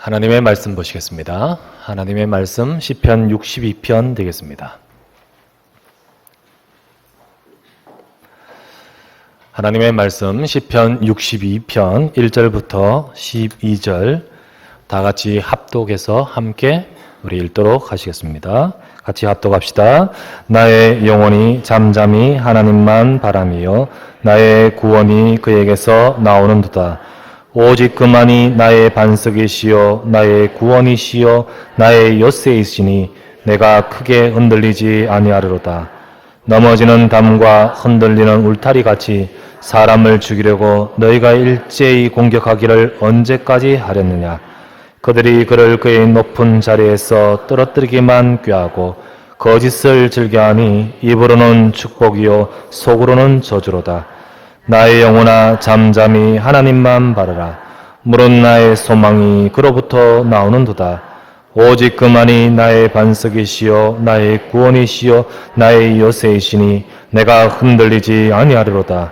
하나님의 말씀 보시겠습니다. 하나님의 말씀 시편 62편 되겠습니다. 하나님의 말씀 시편 62편 1절부터 12절 다 같이 합독해서 함께 우리 읽도록 하시겠습니다. 같이 합독합시다. 나의 영혼이 잠잠히 하나님만 바라며 나의 구원이 그에게서 나오는도다. 오직 그만이 나의 반석이시요 나의 구원이시요 나의 엿새이시니 내가 크게 흔들리지 아니하리로다. 넘어지는 담과 흔들리는 울타리같이 사람을 죽이려고 너희가 일제히 공격하기를 언제까지 하렸느냐. 그들이 그를 그의 높은 자리에서 떨어뜨리기만 꾀하고 거짓을 즐겨하니 입으로는 축복이요 속으로는 저주로다. 나의 영혼아 잠잠히 하나님만 바라라. 물은 나의 소망이 그로부터 나오는도다. 오직 그만이 나의 반석이시요 나의 구원이시요 나의 요새이시니 내가 흔들리지 아니하리로다.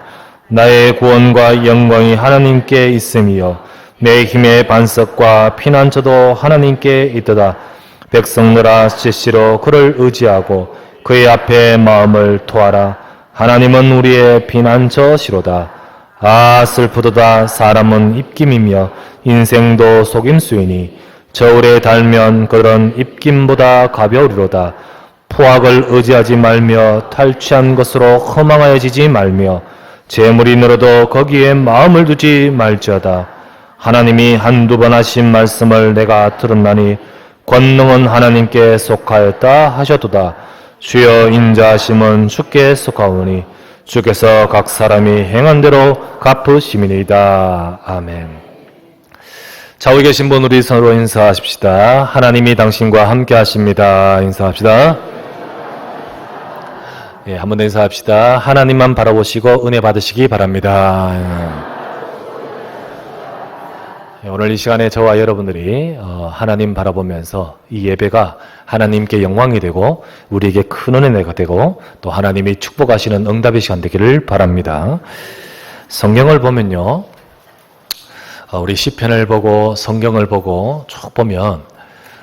나의 구원과 영광이 하나님께 있음이요 내 힘의 반석과 피난처도 하나님께 있도다. 백성들아 실시로 그를 의지하고 그의 앞에 마음을 토하라. 하나님은 우리의 피난처시로다. 아 슬프도다. 사람은 입김이며 인생도 속임수이니 저울에 달면 그들은 입김보다 가벼우리로다. 포악을 의지하지 말며 탈취한 것으로 허망하여지지 말며 재물이 늘어도 거기에 마음을 두지 말지어다. 하나님이 한두 번 하신 말씀을 내가 들었나니 권능은 하나님께 속하였다 하셨도다. 주여 인자하심은 주께 속하오니 주께서 각 사람이 행한 대로 갚으심이니이다. 아멘. 좌우에 계신 분 우리 서로 인사하십시다. 하나님이 당신과 함께 하십니다. 인사합시다. 예, 한 번 더 인사합시다. 하나님만 바라보시고 은혜 받으시기 바랍니다. 오늘 이 시간에 저와 여러분들이 하나님 바라보면서 이 예배가 하나님께 영광이 되고 우리에게 큰 은혜가 되고 또 하나님이 축복하시는 응답의 시간 되기를 바랍니다. 성경을 보면요, 우리 시편을 보고 성경을 보고 쭉 보면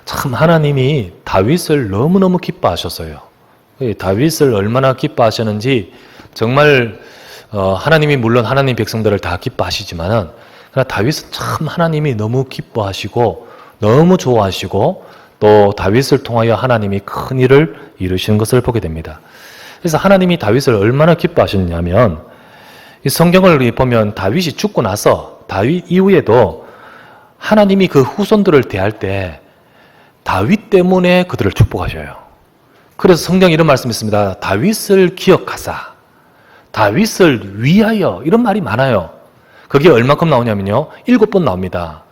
참 하나님이 다윗을 너무너무 기뻐하셨어요. 다윗을 얼마나 기뻐하셨는지 정말 하나님이 물론 하나님 백성들을 다 기뻐하시지만은 그러나 다윗은 참 하나님이 너무 기뻐하시고 너무 좋아하시고 또 다윗을 통하여 하나님이 큰 일을 이루시는 것을 보게 됩니다. 그래서 하나님이 다윗을 얼마나 기뻐하셨냐면 이 성경을 보면 다윗이 죽고 나서 다윗 이후에도 하나님이 그 후손들을 대할 때 다윗 때문에 그들을 축복하셔요. 그래서 성경에 이런 말씀이 있습니다. 다윗을 기억하사 다윗을 위하여 이런 말이 많아요. 그게 얼마큼 나오냐면요 7번 나옵니다.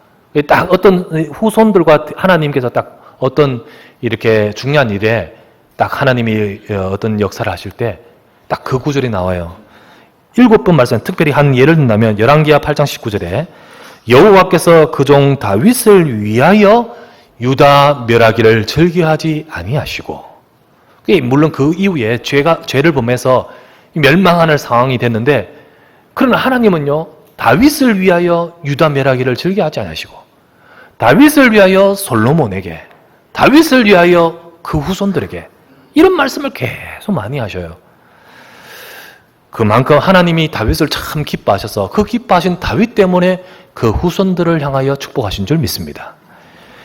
딱 어떤 후손들과 하나님께서 딱 어떤 이렇게 중요한 일에 딱 하나님이 어떤 역사를 하실 때 딱 그 구절이 나와요. 7번 말씀, 특별히 한 예를 든다면 열왕기하 8장 19절에 여호와께서 그 종 다윗을 위하여 유다 멸하기를 즐겨하지 아니하시고, 물론 그 이후에 죄를 범해서 멸망하는 상황이 됐는데 그러나 하나님은요 다윗을 위하여 유다 멸하기를 즐겨하지 않으시고 다윗을 위하여 솔로몬에게 다윗을 위하여 그 후손들에게 이런 말씀을 계속 많이 하셔요. 그만큼 하나님이 다윗을 참 기뻐하셔서 그 기뻐하신 다윗 때문에 그 후손들을 향하여 축복하신 줄 믿습니다.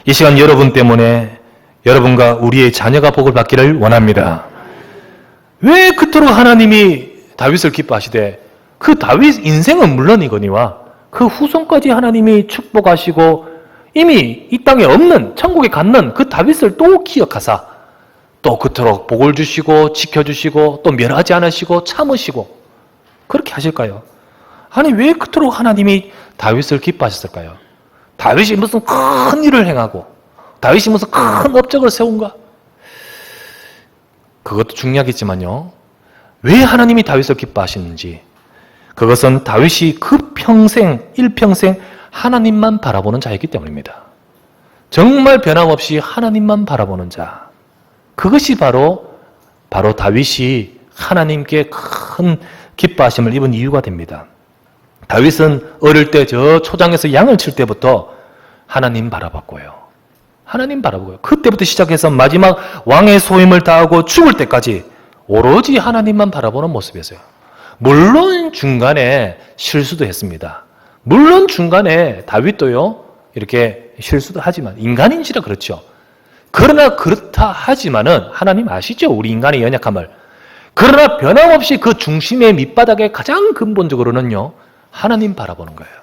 이 시간 여러분 때문에 여러분과 우리의 자녀가 복을 받기를 원합니다. 왜 그토록 하나님이 다윗을 기뻐하시되 그 다윗 인생은 물론이거니와 그 후손까지 하나님이 축복하시고 이미 이 땅에 없는 천국에 갔는 그 다윗을 또 기억하사 또 그토록 복을 주시고 지켜주시고 또 멸하지 않으시고 참으시고 그렇게 하실까요? 아니 왜 그토록 하나님이 다윗을 기뻐하셨을까요? 다윗이 무슨 큰 일을 행하고 다윗이 무슨 큰 업적을 세운가? 그것도 중요하겠지만요 왜 하나님이 다윗을 기뻐하시는지 그것은 다윗이 그 평생 일평생 하나님만 바라보는 자이기 때문입니다. 정말 변함없이 하나님만 바라보는 자, 그것이 바로 다윗이 하나님께 큰 기뻐하심을 입은 이유가 됩니다. 다윗은 어릴 때 저 초장에서 양을 칠 때부터 하나님 바라봤고요. 하나님 바라보고요. 그때부터 시작해서 마지막 왕의 소임을 다하고 죽을 때까지 오로지 하나님만 바라보는 모습이었어요. 물론 중간에 실수도 했습니다. 물론 중간에 다윗도요, 이렇게 실수도 하지만, 인간인지라 그렇죠. 그러나 그렇다 하지만은, 하나님 아시죠? 우리 인간의 연약함을. 그러나 변함없이 그 중심의 밑바닥에 가장 근본적으로는요, 하나님 바라보는 거예요.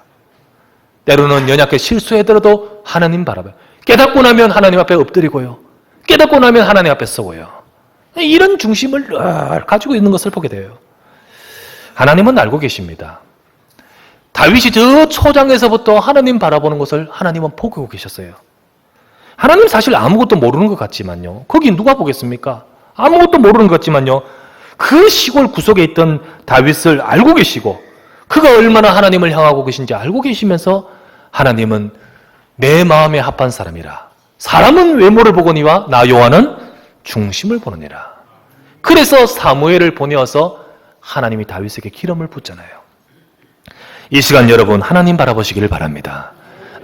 때로는 연약해 실수하더라도 하나님 바라봐요. 깨닫고 나면 하나님 앞에 엎드리고요. 깨닫고 나면 하나님 앞에 서고요. 이런 중심을 늘 가지고 있는 것을 보게 돼요. 하나님은 알고 계십니다. 다윗이 저 초장에서부터 하나님 바라보는 것을 하나님은 보고 계셨어요. 하나님 사실 아무것도 모르는 것 같지만요. 거기 누가 보겠습니까? 아무것도 모르는 것 같지만요. 그 시골 구석에 있던 다윗을 알고 계시고 그가 얼마나 하나님을 향하고 계신지 알고 계시면서 하나님은 내 마음에 합한 사람이라. 사람은 외모를 보거니와 나 여호와는 중심을 보느니라. 그래서 사무엘을 보내어서 하나님이 다윗에게 기름을 붓잖아요. 이 시간 여러분 하나님 바라보시기를 바랍니다.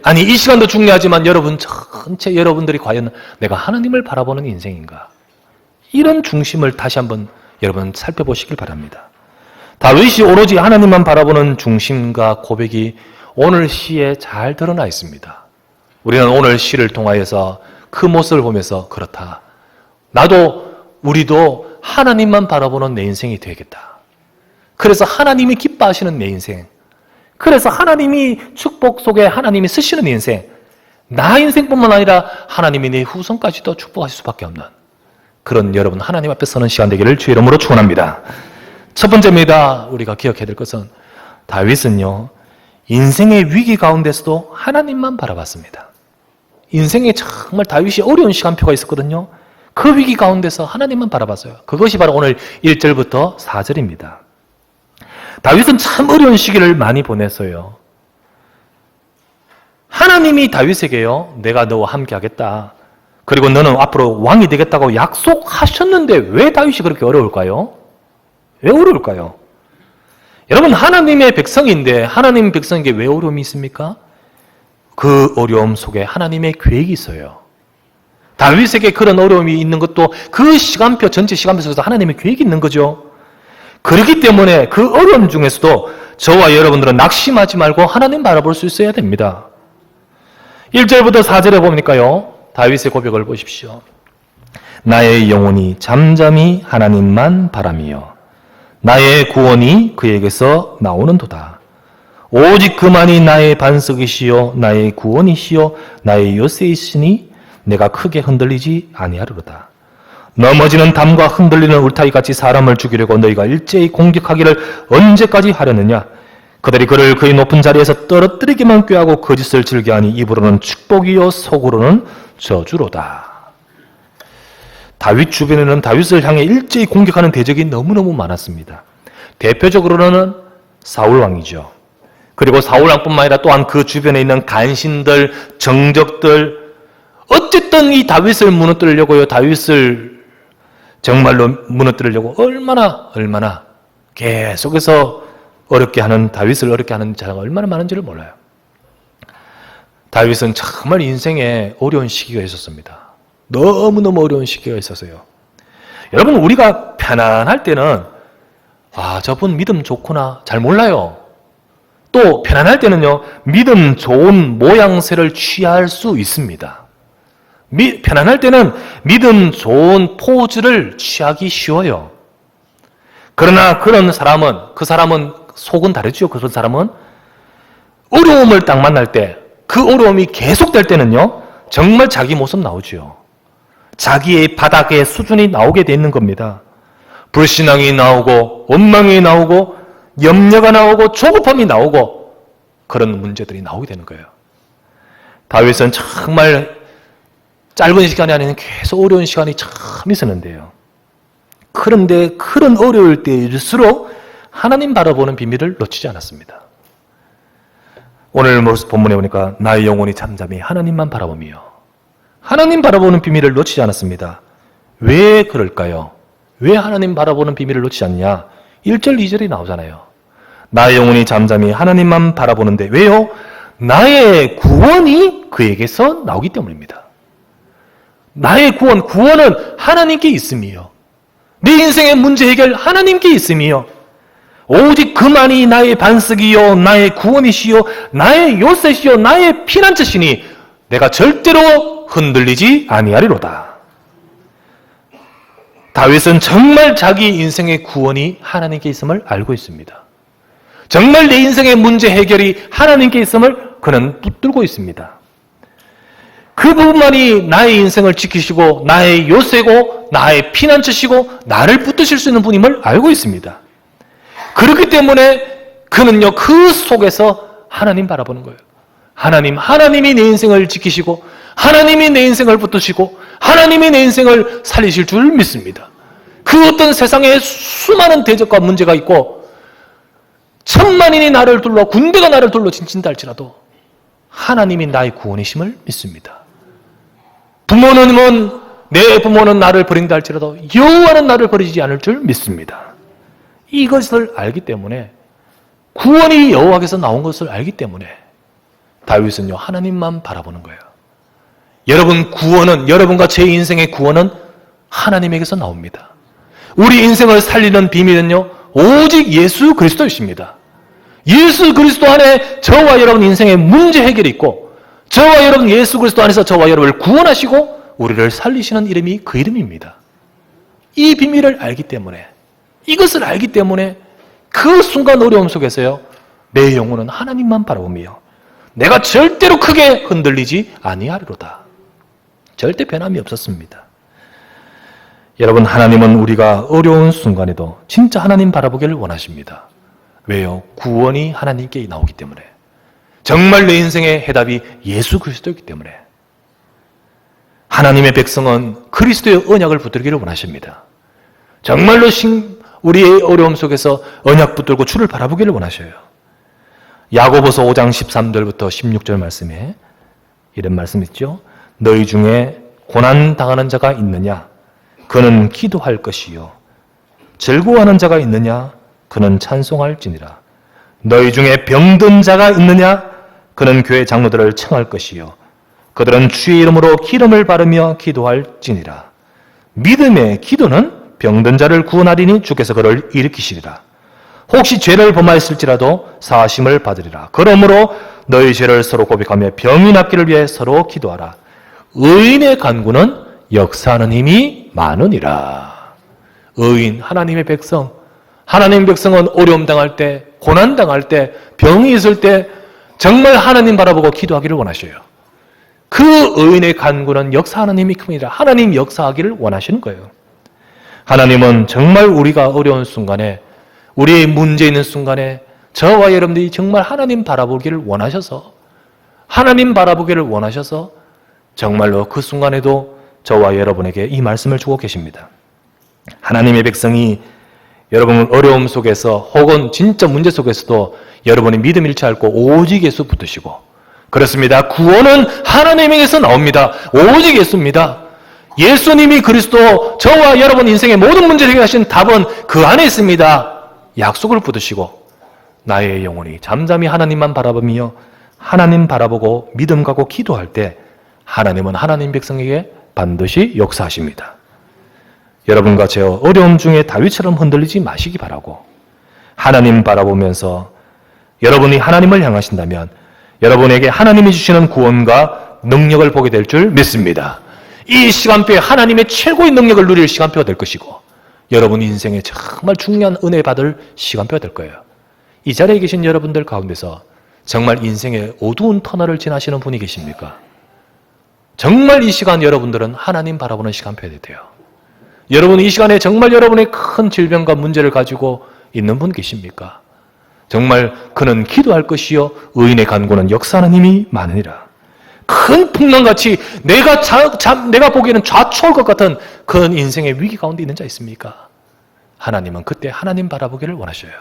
아니 이 시간도 중요하지만 여러분 전체 여러분들이 과연 내가 하나님을 바라보는 인생인가? 이런 중심을 다시 한번 여러분 살펴보시길 바랍니다. 다윗이 오로지 하나님만 바라보는 중심과 고백이 오늘 시에 잘 드러나 있습니다. 우리는 오늘 시를 통하여서 그 모습을 보면서 그렇다. 나도 우리도 하나님만 바라보는 내 인생이 되겠다. 그래서 하나님이 기뻐하시는 내 인생. 그래서 하나님이 축복 속에 하나님이 쓰시는 인생. 나 인생뿐만 아니라 하나님이 내 후손까지도 축복하실 수밖에 없는 그런 여러분 하나님 앞에 서는 시간 되기를 주의 이름으로 축원합니다. 첫 번째입니다. 우리가 기억해야 될 것은 다윗은요. 인생의 위기 가운데서도 하나님만 바라봤습니다. 인생에 정말 다윗이 어려운 시간표가 있었거든요. 그 위기 가운데서 하나님만 바라봤어요. 그것이 바로 오늘 1절부터 4절입니다. 다윗은 참 어려운 시기를 많이 보냈어요. 하나님이 다윗에게요. 내가 너와 함께 하겠다. 그리고 너는 앞으로 왕이 되겠다고 약속하셨는데 왜 다윗이 그렇게 어려울까요? 왜 어려울까요? 여러분 하나님의 백성인데 하나님 백성에게 왜 어려움이 있습니까? 그 어려움 속에 하나님의 계획이 있어요. 다윗에게 그런 어려움이 있는 것도 그 시간표 전체 시간표 속에서 하나님의 계획이 있는 거죠. 그렇기 때문에 그 어려움 중에서도 저와 여러분들은 낙심하지 말고 하나님 바라볼 수 있어야 됩니다. 1절부터 4절에 보니까요. 다윗의 고백을 보십시오. 나의 영혼이 잠잠히 하나님만 바라며 나의 구원이 그에게서 나오는도다. 오직 그만이 나의 반석이시요 나의 구원이시요 나의 요새이시니 내가 크게 흔들리지 아니하리로다. 넘어지는 담과 흔들리는 울타기같이 사람을 죽이려고 너희가 일제히 공격하기를 언제까지 하려느냐. 그들이 그를 그의 높은 자리에서 떨어뜨리기만 꾀하고 거짓을 즐겨하니 입으로는 축복이요 속으로는 저주로다. 다윗 주변에는 다윗을 향해 일제히 공격하는 대적이 너무너무 많았습니다. 대표적으로는 사울 왕이죠. 그리고 사울 왕뿐만 아니라 또한 그 주변에 있는 간신들, 정적들, 어쨌든 이 다윗을 무너뜨리려고요. 다윗을 정말로 무너뜨리려고 얼마나 계속해서 어렵게 하는 다윗을 어렵게 하는 자가 얼마나 많은지를 몰라요. 다윗은 정말 인생에 어려운 시기가 있었습니다. 너무너무 어려운 시기가 있었어요. 여러분 우리가 편안할 때는 저분 믿음 좋구나 잘 몰라요. 또 편안할 때는요. 믿음 좋은 모양새를 취할 수 있습니다. 편안할 때는 믿음 좋은 포즈를 취하기 쉬워요. 그러나 그 사람은 속은 다르죠. 그런 사람은 어려움을 딱 만날 때 그 어려움이 계속될 때는요. 정말 자기 모습 나오죠. 자기의 바닥의 수준이 나오게 돼 있는 겁니다. 불신앙이 나오고 원망이 나오고 염려가 나오고 조급함이 나오고 그런 문제들이 나오게 되는 거예요. 다윗은 정말 짧은 시간이 아니라 계속 어려운 시간이 참 있었는데요. 그런데 그런 어려울 때일수록 하나님 바라보는 비밀을 놓치지 않았습니다. 오늘 본문에 보니까 나의 영혼이 잠잠히 하나님만 바라보며 하나님 바라보는 비밀을 놓치지 않았습니다. 왜 그럴까요? 왜 하나님 바라보는 비밀을 놓치지 않냐? 1절, 2절이 나오잖아요. 나의 영혼이 잠잠히 하나님만 바라보는데 왜요? 나의 구원이 그에게서 나오기 때문입니다. 나의 구원은 하나님께 있음이요. 내 인생의 문제 해결 하나님께 있음이요. 오직 그만이 나의 반석이요, 나의 구원이시요, 나의 요새시요, 나의 피난처시니 내가 절대로 흔들리지 아니하리로다. 다윗은 정말 자기 인생의 구원이 하나님께 있음을 알고 있습니다. 정말 내 인생의 문제 해결이 하나님께 있음을 그는 붙들고 있습니다. 그 부분만이 나의 인생을 지키시고 나의 요새고 나의 피난처시고 나를 붙드실 수 있는 분임을 알고 있습니다. 그렇기 때문에 그는요, 그 속에서 하나님 바라보는 거예요. 하나님이 내 인생을 지키시고 하나님이 내 인생을 붙드시고 하나님이 내 인생을 살리실 줄 믿습니다. 그 어떤 세상에 수많은 대적과 문제가 있고 천만인이 나를 둘러 군대가 나를 둘러 진친다 할지라도 하나님이 나의 구원이심을 믿습니다. 내 부모는 나를 버린다 할지라도 여호와는 나를 버리지 않을 줄 믿습니다. 이것을 알기 때문에 구원이 여호와께서 나온 것을 알기 때문에 다윗은요, 하나님만 바라보는 거예요. 여러분과 제 인생의 구원은 하나님에게서 나옵니다. 우리 인생을 살리는 비밀은요, 오직 예수 그리스도이십니다. 예수 그리스도 안에 저와 여러분 인생의 문제 해결이 있고 저와 여러분 예수 그리스도 안에서 저와 여러분을 구원하시고 우리를 살리시는 이름이 그 이름입니다. 이 비밀을 알기 때문에, 이것을 알기 때문에 그 순간 어려움 속에서요, 내 영혼은 하나님만 바라보며 내가 절대로 크게 흔들리지 아니하리로다. 절대 변함이 없었습니다. 여러분, 하나님은 우리가 어려운 순간에도 진짜 하나님 바라보기를 원하십니다. 왜요? 구원이 하나님께 나오기 때문에. 정말 내 인생의 해답이 예수 그리스도이기 때문에. 하나님의 백성은 그리스도의 언약을 붙들기를 원하십니다. 정말로 우리의 어려움 속에서 언약 붙들고 주를 바라보기를 원하셔요. 야고보서 5장 13절부터 16절 말씀에 이런 말씀 있죠. 너희 중에 고난당하는 자가 있느냐? 그는 기도할 것이요. 즐거워하는 자가 있느냐? 그는 찬송할지니라. 너희 중에 병든 자가 있느냐? 그는 교회 장로들을 청할 것이요. 그들은 주의 이름으로 기름을 바르며 기도할지니라. 믿음의 기도는 병든 자를 구원하리니 주께서 그를 일으키시리라. 혹시 죄를 범하였을지라도 사하심을 받으리라. 그러므로 너희 죄를 서로 고백하며 병이 낫기를 위해 서로 기도하라. 의인의 간구는 역사하는 힘이 많으니라. 의인, 하나님의 백성. 하나님의 백성은 어려움 당할 때, 고난 당할 때, 병이 있을 때 정말 하나님 바라보고 기도하기를 원하셔요. 그 의인의 간구는 역사하는 힘이 큽니다. 하나님 역사하기를 원하시는 거예요. 하나님은 정말 우리가 어려운 순간에, 우리의 문제 있는 순간에 저와 여러분들이 정말 하나님 바라보기를 원하셔서, 정말로 그 순간에도 저와 여러분에게 이 말씀을 주고 계십니다. 하나님의 백성이 여러분 어려움 속에서 혹은 진짜 문제 속에서도 여러분이 믿음 잃지 않고 오직 예수 붙드시고, 그렇습니다. 구원은 하나님에게서 나옵니다. 오직 예수입니다. 예수님이 그리스도, 저와 여러분 인생의 모든 문제를 해결하신 답은 그 안에 있습니다. 약속을 붙드시고 나의 영혼이 잠잠히 하나님만 바라보며 하나님 바라보고 믿음 갖고 기도할 때 하나님은 하나님 백성에게 반드시 역사하십니다. 여러분과 제 어려움 중에 다윗처럼 흔들리지 마시기 바라고, 하나님 바라보면서 여러분이 하나님을 향하신다면 여러분에게 하나님이 주시는 구원과 능력을 보게 될 줄 믿습니다. 이 시간표에 하나님의 최고의 능력을 누릴 시간표가 될 것이고 여러분 인생에 정말 중요한 은혜 받을 시간표가 될 거예요. 이 자리에 계신 여러분들 가운데서 정말 인생의 어두운 터널을 지나시는 분이 계십니까? 정말 이 시간 여러분들은 하나님 바라보는 시간표가 돼요. 여러분 이 시간에 정말 여러분의 큰 질병과 문제를 가지고 있는 분 계십니까? 정말 그는 기도할 것이요 의인의 간구는 역사하는 힘이 많으니라. 큰 풍랑같이 내가 보기에는 좌초할 것 같은 그런 인생의 위기 가운데 있는 자 있습니까? 하나님은 그때 하나님 바라보기를 원하셔요.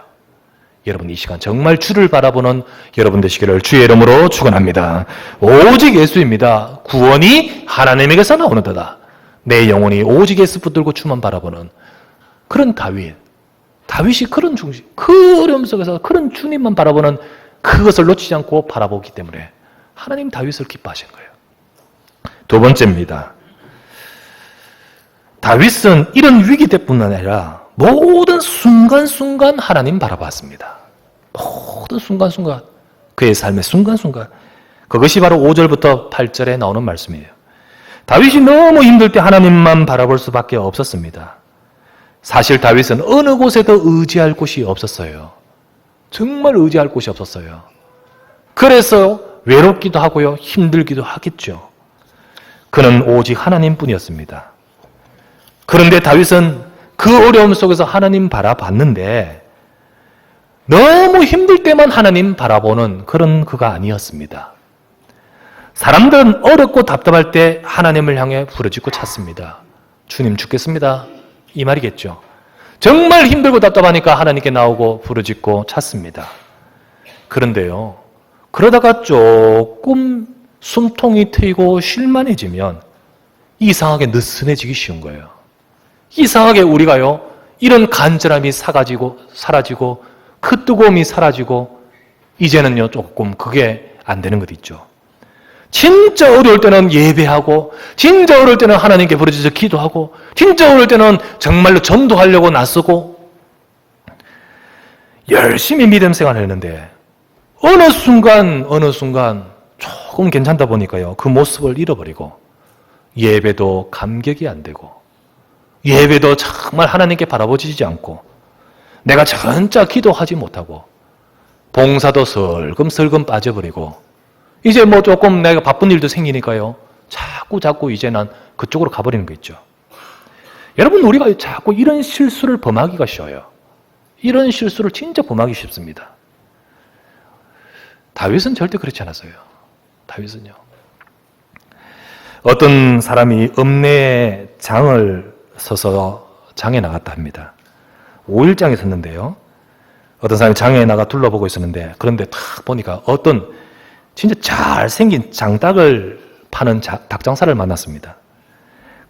여러분 이 시간 정말 주를 바라보는 여러분 되시기를 주의 이름으로 축원합니다. 오직 예수입니다. 구원이 하나님에게서 나오는도다. 내 영혼이 오직 예수 붙들고 주만 바라보는 그런 다윗이 그런 중심, 그 어려움 속에서 그런 주님만 바라보는 그것을 놓치지 않고 바라보기 때문에 하나님 다윗을 기뻐하신 거예요. 두 번째입니다. 다윗은 이런 위기 때뿐만 아니라 모든 순간순간 하나님 바라봤습니다. 모든 순간순간, 그의 삶의 순간순간. 그것이 바로 5절부터 8절에 나오는 말씀이에요. 다윗이 너무 힘들 때 하나님만 바라볼 수밖에 없었습니다. 사실 다윗은 어느 곳에도 의지할 곳이 없었어요. 정말 의지할 곳이 없었어요. 그래서 외롭기도 하고요, 힘들기도 하겠죠. 그는 오직 하나님뿐이었습니다. 그런데 다윗은 그 어려움 속에서 하나님 바라봤는데 너무 힘들 때만 하나님 바라보는 그런 그가 아니었습니다. 사람들은 어렵고 답답할 때 하나님을 향해 부르짖고 찾습니다. 주님 죽겠습니다. 이 말이겠죠. 정말 힘들고 답답하니까 하나님께 나오고 부르짖고 찾습니다. 그런데요, 그러다가 조금 숨통이 트이고 쉴만해지면 이상하게 느슨해지기 쉬운 거예요. 이상하게 우리가요, 이런 간절함이 사라지고 그 뜨거움이 사라지고 이제는요 조금 그게 안 되는 것 있죠. 진짜 어려울 때는 예배하고, 진짜 어려울 때는 하나님께 부르짖어 기도하고, 진짜 어려울 때는 정말로 전도하려고 나서고 열심히 믿음 생활을 했는데 어느 순간 조금 괜찮다 보니까요, 그 모습을 잃어버리고 예배도 감격이 안 되고 예배도 정말 하나님께 바라보지 않고 내가 진짜 기도하지 못하고 봉사도 슬금슬금 빠져버리고 이제 뭐 조금 내가 바쁜 일도 생기니까요, 자꾸 이제 난 그쪽으로 가버리는 거 있죠. 여러분, 우리가 자꾸 이런 실수를 범하기가 쉬워요. 이런 실수를 진짜 범하기 쉽습니다. 다윗은 절대 그렇지 않았어요. 다윗은요, 어떤 사람이 읍내에 장을 서서 장에 나갔다 합니다. 5일장에 섰는데요, 어떤 사람이 장에 나가 둘러보고 있었는데 그런데 탁 보니까 어떤 진짜 잘생긴 장닭을 파는 닭장사를 만났습니다.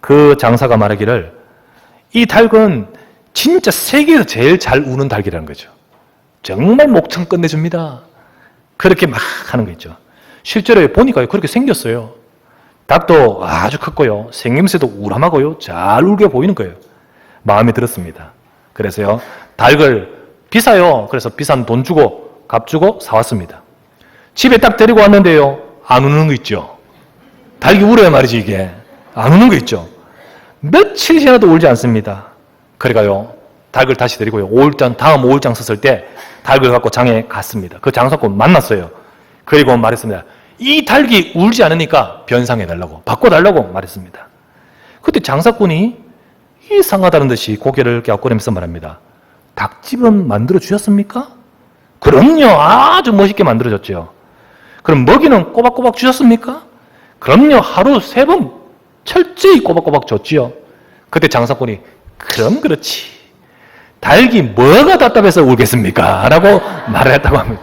그 장사가 말하기를 이 닭은 진짜 세계에서 제일 잘 우는 닭이라는 거죠. 정말 목청 끝내줍니다. 그렇게 막 하는 거 있죠. 실제로 보니까요, 그렇게 생겼어요. 닭도 아주 컸고요, 생김새도 우람하고요, 잘 울게 보이는 거예요. 마음에 들었습니다. 그래서요, 닭을 비싸요. 그래서 비싼 돈 주고 값 주고 사왔습니다. 집에 딱 데리고 왔는데요, 안 우는 거 있죠. 닭이 울어야 말이지, 이게 안 우는 거 있죠. 며칠 지나도 울지 않습니다. 그래가요, 닭을 다시 데리고요, 다음 5일장 섰을 때 닭을 갖고 장에 갔습니다. 그 장사꾼 만났어요. 그리고 말했습니다. 이 닭이 울지 않으니까 변상해달라고, 바꿔달라고 말했습니다. 그때 장사꾼이 이상하다는 듯이 고개를 갸웃거리면서 말합니다. 닭집은 만들어 주셨습니까? 그럼요, 아주 멋있게 만들어졌죠. 그럼 먹이는 꼬박꼬박 주셨습니까? 그럼요, 하루 3번 철저히 꼬박꼬박 줬지요. 그때 장사꾼이 그럼 그렇지, 닭이 뭐가 답답해서 울겠습니까? 라고 말을 했다고 합니다.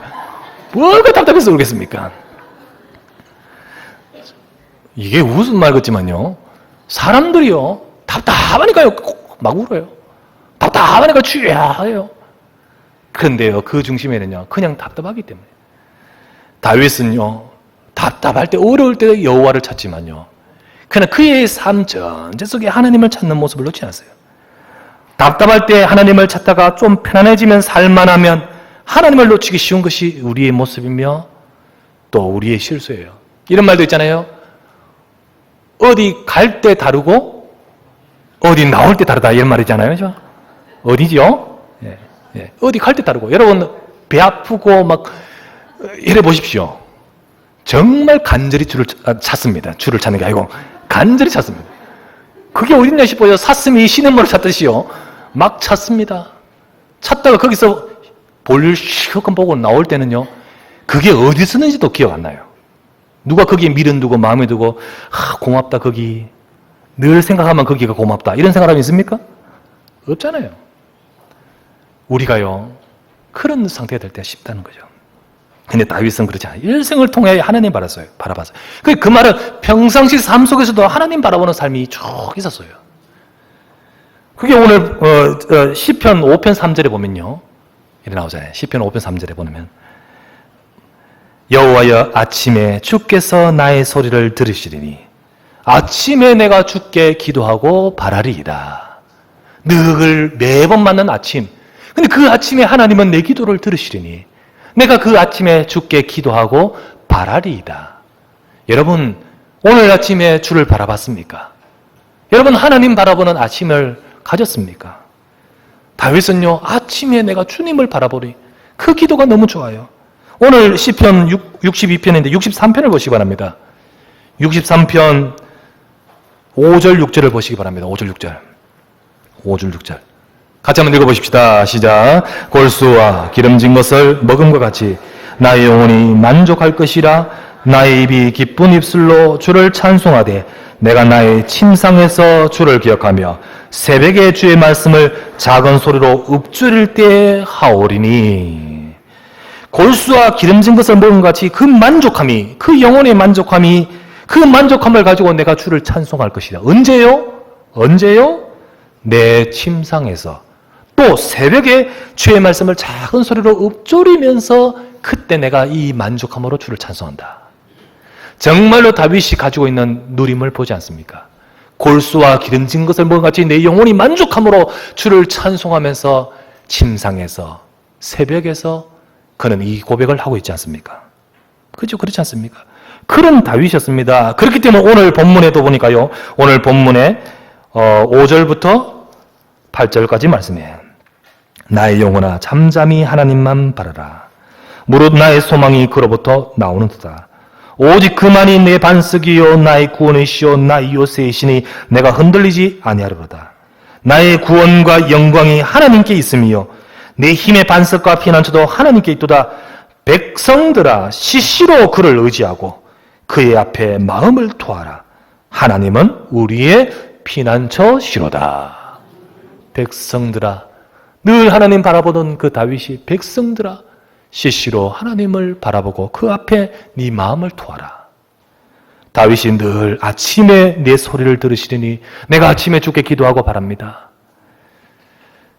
뭐가 답답해서 울겠습니까? 이게 무슨 말 같지만요, 사람들이요 답답하니까요 막 울어요. 답답하니까 취해요. 그런데요, 그 중심에는요 그냥 답답하기 때문에. 다윗은요 답답할 때, 어려울 때 여호와를 찾지만요, 그러나 그의 삶 전체 속에 하나님을 찾는 모습을 놓지 않았어요. 답답할 때 하나님을 찾다가 좀 편안해지면 살만하면 하나님을 놓치기 쉬운 것이 우리의 모습이며 또 우리의 실수예요. 이런 말도 있잖아요. 어디 갈 때 다르고 어디 나올 때 다르다, 이런 말이잖아요. 그죠? 어디죠? 예. 어디 갈 때 다르고. 여러분, 배 아프고 막 이래 보십시오. 정말 간절히 줄을 찾습니다. 줄을 찾는 게 아니고 간절히 찾습니다. 그게 어딨냐 싶어요. 사슴이 시냇물을 찾듯이요, 막 찾습니다. 찾다가 거기서 볼일 실컷 보고 나올 때는요, 그게 어디 쓰는지도 기억 안 나요. 누가 거기에 미련 두고 마음에 두고 고맙다, 거기 늘 생각하면 거기가 고맙다, 이런 생각이 있습니까? 없잖아요. 우리가요 그런 상태가 될 때가 쉽다는 거죠. 근데 다윗은 그렇지 않아요. 일생을 통해 하나님 바라봤어요. 그 말은 평상시 삶 속에서도 하나님 바라보는 삶이 쭉 있었어요. 그게 오늘 시편 5편 3절에 보면요, 이렇게 나오잖아요. 시편 5편 3절에 보면 여호와여 아침에 주께서 나의 소리를 들으시리니 아침에 내가 주께 기도하고 바라리이다. 늘 매번 맞는 아침. 근데 그 아침에 하나님은 내 기도를 들으시리니 내가 그 아침에 주께 기도하고 바라리이다. 여러분 오늘 아침에 주를 바라봤습니까? 여러분 하나님 바라보는 아침을 가졌습니까? 다윗은요 아침에 내가 주님을 바라보리. 그 기도가 너무 좋아요. 오늘 시편 62편인데 63편을 보시기 바랍니다. 63편 5절 6절을 보시기 바랍니다. 5절 6절. 5절 6절. 같이 한번 읽어보십시다. 시작. 골수와 기름진 것을 먹음과 같이 나의 영혼이 만족할 것이라. 나의 입이 기쁜 입술로 주를 찬송하되 내가 나의 침상에서 주를 기억하며 새벽에 주의 말씀을 작은 소리로 읊조릴 때 하오리니. 골수와 기름진 것을 먹은 같이 그 만족함이, 그 영혼의 만족함이, 그 만족함을 가지고 내가 주를 찬송할 것이다. 언제요? 언제요? 내 침상에서. 또 새벽에 주의 말씀을 작은 소리로 읊조리면서 그때 내가 이 만족함으로 주를 찬송한다. 정말로 다윗이 가지고 있는 누림을 보지 않습니까? 골수와 기름진 것을 먹은 같이 내 영혼이 만족함으로 주를 찬송하면서 침상에서 새벽에서 그는 이 고백을 하고 있지 않습니까? 그죠? 그렇지 않습니까? 그런 다윗이었습니다. 그렇기 때문에 오늘 본문에도 보니까요. 오늘 본문에 5절부터 8절까지 말씀이에요. 나의 영혼아 잠잠히 하나님만 바라라. 무릇 나의 소망이 그로부터 나오는도다. 오직 그만이 내 반석이요 나의 구원이시요 나의 요새이시니 내가 흔들리지 아니하리로다. 나의 구원과 영광이 하나님께 있음이요 내 힘의 반석과 피난처도 하나님께 있도다. 백성들아 시시로 그를 의지하고 그의 앞에 마음을 토하라. 하나님은 우리의 피난처시로다. 백성들아, 늘 하나님 바라보던 그 다윗이 백성들아 시시로 하나님을 바라보고 그 앞에 네 마음을 토하라. 다윗이 늘 아침에 내 소리를 들으시리니 내가 아침에 주께 기도하고 바랍니다.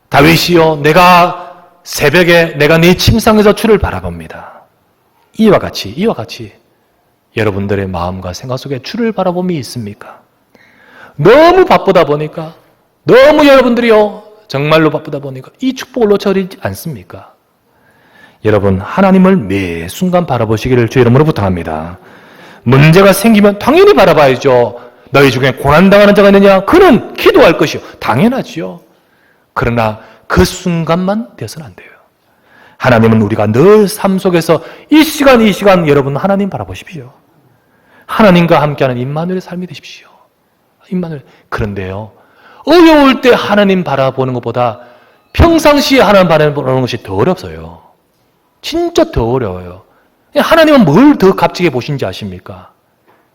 다윗이여 내가 새벽에 내가 네 침상에서 주를 바라봅니다. 이와 같이 여러분들의 마음과 생각 속에 주를 바라봄이 있습니까? 너무 바쁘다 보니까 너무 여러분들이요 정말로 바쁘다 보니까 이 축복을 놓쳐버리지 않습니까? 여러분 하나님을 매 순간 바라보시기를 주의 이름으로 부탁합니다. 문제가 생기면 당연히 바라봐야죠. 너희 중에 고난당하는 자가 있느냐? 그는 기도할 것이요. 당연하지요. 그러나 그 순간만 되어서는 안 돼요. 하나님은 우리가 늘 삶 속에서 이 시간 여러분 하나님 바라보십시오. 하나님과 함께하는 임마누엘의 삶이 되십시오. 임마누엘. 그런데요. 어려울 때 하나님 바라보는 것보다 평상시에 하나님 바라보는 것이 더 어렵어요. 진짜 더 어려워요. 하나님은 뭘 더 값지게 보신지 아십니까?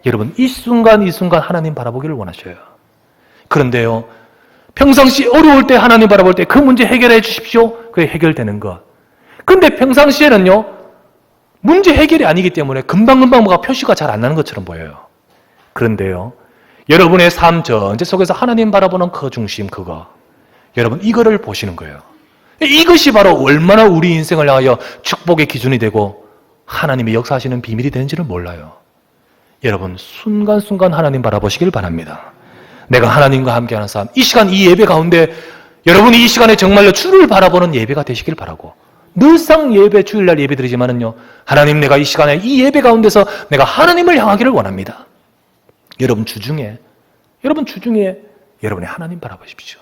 여러분 이 순간 하나님 바라보기를 원하셔요. 그런데요. 평상시 어려울 때 하나님 바라볼 때 그 문제 해결해 주십시오. 그게 해결되는 것. 그런데 평상시에는요. 문제 해결이 아니기 때문에 금방금방 뭐가 표시가 잘 안 나는 것처럼 보여요. 그런데요. 여러분의 삶 전체 속에서 하나님 바라보는 그 중심 그거. 여러분 이거를 보시는 거예요. 이것이 바로 얼마나 우리 인생을 향하여 축복의 기준이 되고 하나님이 역사하시는 비밀이 되는지를 몰라요. 여러분 순간순간 하나님 바라보시길 바랍니다. 내가 하나님과 함께하는 삶, 이 시간 이 예배 가운데 여러분이 이 시간에 정말로 주를 바라보는 예배가 되시길 바라고 늘상 예배 주일날 예배 드리지만은요 하나님 내가 이 시간에 이 예배 가운데서 내가 하나님을 향하기를 원합니다. 여러분 주중에 여러분이 하나님 바라보십시오.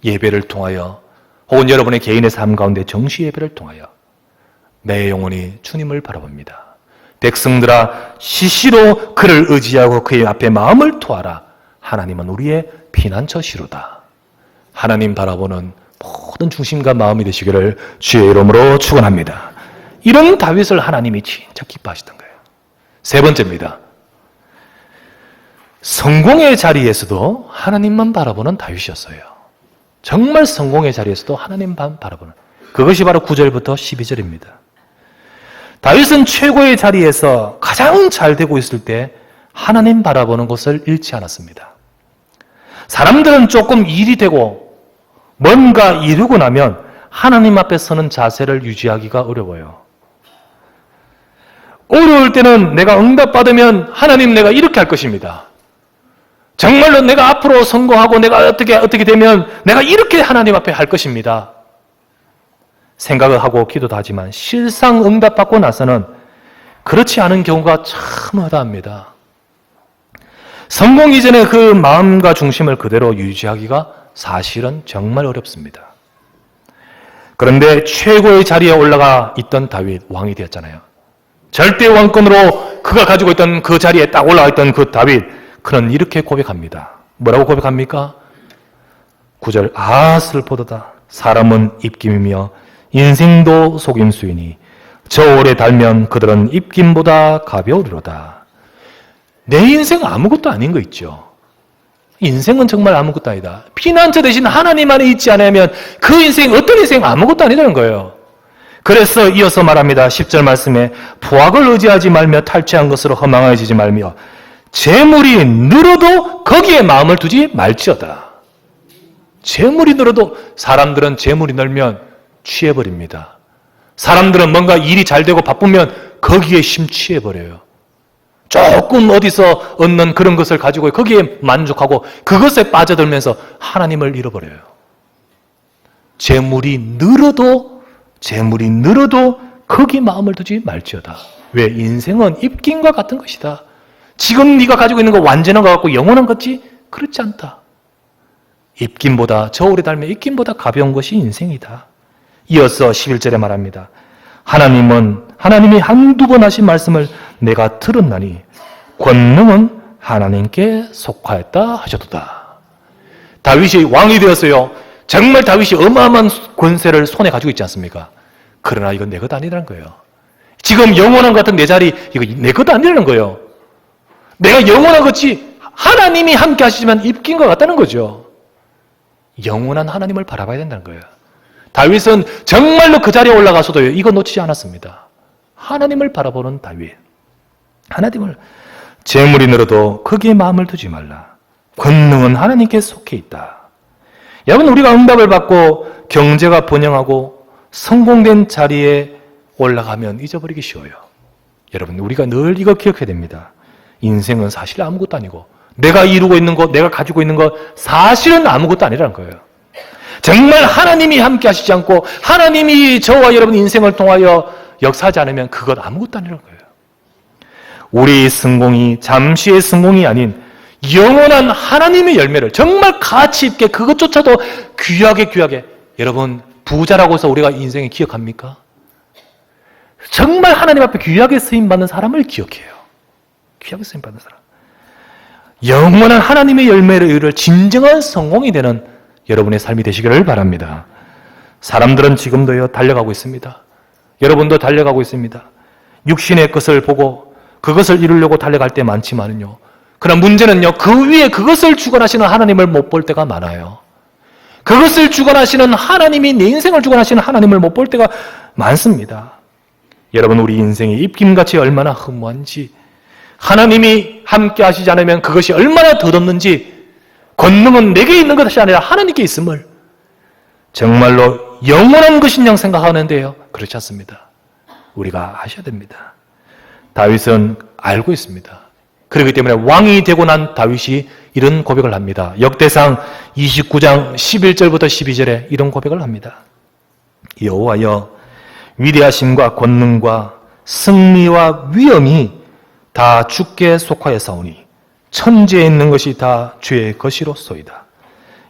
예배를 통하여 혹은 여러분의 개인의 삶 가운데 정시 예배를 통하여 내 영혼이 주님을 바라봅니다. 백성들아 시시로 그를 의지하고 그의 앞에 마음을 토하라. 하나님은 우리의 피난처시로다. 하나님 바라보는 모든 중심과 마음이 되시기를 주의 이름으로 축원합니다. 이런 다윗을 하나님이 진짜 기뻐하시던 거예요. 세 번째입니다. 성공의 자리에서도 하나님만 바라보는 다윗이었어요. 정말 성공의 자리에서도 하나님만 바라보는 그것이 바로 9절부터 12절입니다. 다윗은 최고의 자리에서 가장 잘 되고 있을 때 하나님 바라보는 것을 잃지 않았습니다. 사람들은 조금 일이 되고 뭔가 이루고 나면 하나님 앞에 서는 자세를 유지하기가 어려워요. 어려울 때는 내가 응답받으면 하나님 내가 이렇게 할 것입니다. 정말로 내가 앞으로 성공하고 내가 어떻게 되면 내가 이렇게 하나님 앞에 할 것입니다. 생각을 하고 기도도 하지만 실상 응답받고 나서는 그렇지 않은 경우가 참 허다합니다. 성공 이전에 그 마음과 중심을 그대로 유지하기가 사실은 정말 어렵습니다. 그런데 최고의 자리에 올라가 있던 다윗, 왕이 되었잖아요. 절대 왕권으로 그가 가지고 있던 그 자리에 딱 올라가 있던 그 다윗, 그는 이렇게 고백합니다. 뭐라고 고백합니까? 9절, 슬퍼도다. 사람은 입김이며 인생도 속임수이니 저 오래 달면 그들은 입김보다 가벼우리로다. 내 인생 아무것도 아닌 거 있죠. 인생은 정말 아무것도 아니다. 피난처 대신 하나님 안에 있지 않으면 그 인생, 어떤 인생 아무것도 아니라는 거예요. 그래서 이어서 말합니다. 10절 말씀에 포악을 의지하지 말며 탈취한 것으로 허망해지지 말며 재물이 늘어도 거기에 마음을 두지 말지어다. 재물이 늘어도, 사람들은 재물이 늘면 취해버립니다. 사람들은 뭔가 일이 잘 되고 바쁘면 거기에 심취해버려요. 조금 어디서 얻는 그런 것을 가지고 거기에 만족하고 그것에 빠져들면서 하나님을 잃어버려요. 재물이 늘어도 거기 마음을 두지 말지어다. 왜? 인생은 입김과 같은 것이다. 지금 네가 가지고 있는 거 완전한 것 같고 영원한 것지? 그렇지 않다. 입김보다, 저울에 달면 입김보다 가벼운 것이 인생이다. 이어서 11절에 말합니다. 하나님이 한두 번 하신 말씀을 내가 들었나니 권능은 하나님께 속하였다 하셨도다. 다윗이 왕이 되었어요. 정말 다윗이 어마어마한 권세를 손에 가지고 있지 않습니까? 그러나 이건 내 것 아니라는 거예요. 지금 영원한 것 같은 내 자리, 이거 내 것 아니라는 거예요. 내가 영원한 것이 하나님이 함께 하시지만 입긴 것 같다는 거죠. 영원한 하나님을 바라봐야 된다는 거예요. 다윗은 정말로 그 자리에 올라가서도 이거 놓치지 않았습니다. 하나님을 바라보는 다윗. 하나님을, 재물이 늘어도 거기에 마음을 두지 말라. 권능은 하나님께 속해 있다. 여러분, 우리가 응답을 받고 경제가 번영하고 성공된 자리에 올라가면 잊어버리기 쉬워요. 여러분, 우리가 늘 이거 기억해야 됩니다. 인생은 사실 아무것도 아니고 내가 이루고 있는 것, 내가 가지고 있는 것 사실은 아무것도 아니라는 거예요. 정말 하나님이 함께 하시지 않고 하나님이 저와 여러분 인생을 통하여 역사하지 않으면 그것 아무것도 아니라는 거예요. 우리 성공이 잠시의 성공이 아닌 영원한 하나님의 열매를 정말 가치 있게, 그것조차도 귀하게 여러분, 부자라고 해서 우리가 인생에 기억합니까? 정말 하나님 앞에 귀하게 쓰임받는 사람을 기억해요. 귀하게 쓰임받는 사람. 영원한 하나님의 열매를 이룰 진정한 성공이 되는 여러분의 삶이 되시기를 바랍니다. 사람들은 지금도요 달려가고 있습니다. 여러분도 달려가고 있습니다. 육신의 것을 보고 그것을 이루려고 달려갈 때 많지만은요, 그러나 문제는요, 그 위에 그것을 주관하시는 하나님을 못 볼 때가 많아요. 그것을 주관하시는 하나님이, 내 인생을 주관하시는 하나님을 못 볼 때가 많습니다. 여러분, 우리 인생이 입김같이 얼마나 허무한지, 하나님이 함께 하시지 않으면 그것이 얼마나 덧없는지, 권능은 내게 있는 것이 아니라 하나님께 있음을 정말로 영원한 것인 양 생각하는데요, 그렇지 않습니다. 우리가 하셔야 됩니다. 다윗은 알고 있습니다. 그렇기 때문에 왕이 되고 난 다윗이 이런 고백을 합니다. 역대상 29장 11절부터 12절에 이런 고백을 합니다. 여호와여, 위대하심과 권능과 승리와 위엄이 다 주께 속하였사오니 천지에 있는 것이 다 주의 것이로소이다.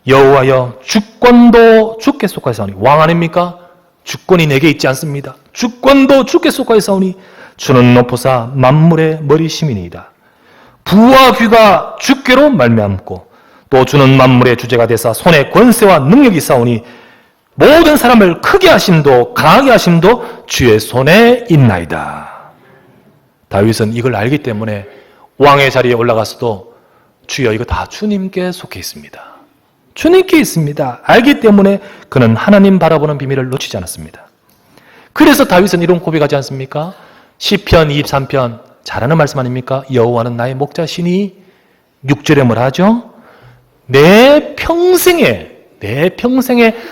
여호와여, 주권도 주께 속하였사오니, 왕 아닙니까? 주권이 내게 있지 않습니다. 주권도 주께 속하였사오니 주는 높으사 만물의 머리심이니이다. 부와 귀가 주께로 말미암고 또 주는 만물의 주제가 되사 손에 권세와 능력이 있사오니 모든 사람을 크게 하심도 강하게 하심도 주의 손에 있나이다. 다윗은 이걸 알기 때문에 왕의 자리에 올라가서도 주여, 이거 다 주님께 속해 있습니다. 주님께 있습니다. 알기 때문에 그는 하나님 바라보는 비밀을 놓치지 않았습니다. 그래서 다윗은 이런 고백하지 않습니까? 시편 23편 잘 아는 말씀 아닙니까? 여호와는 나의 목자시니 6절에 뭐라 하죠? 내 평생에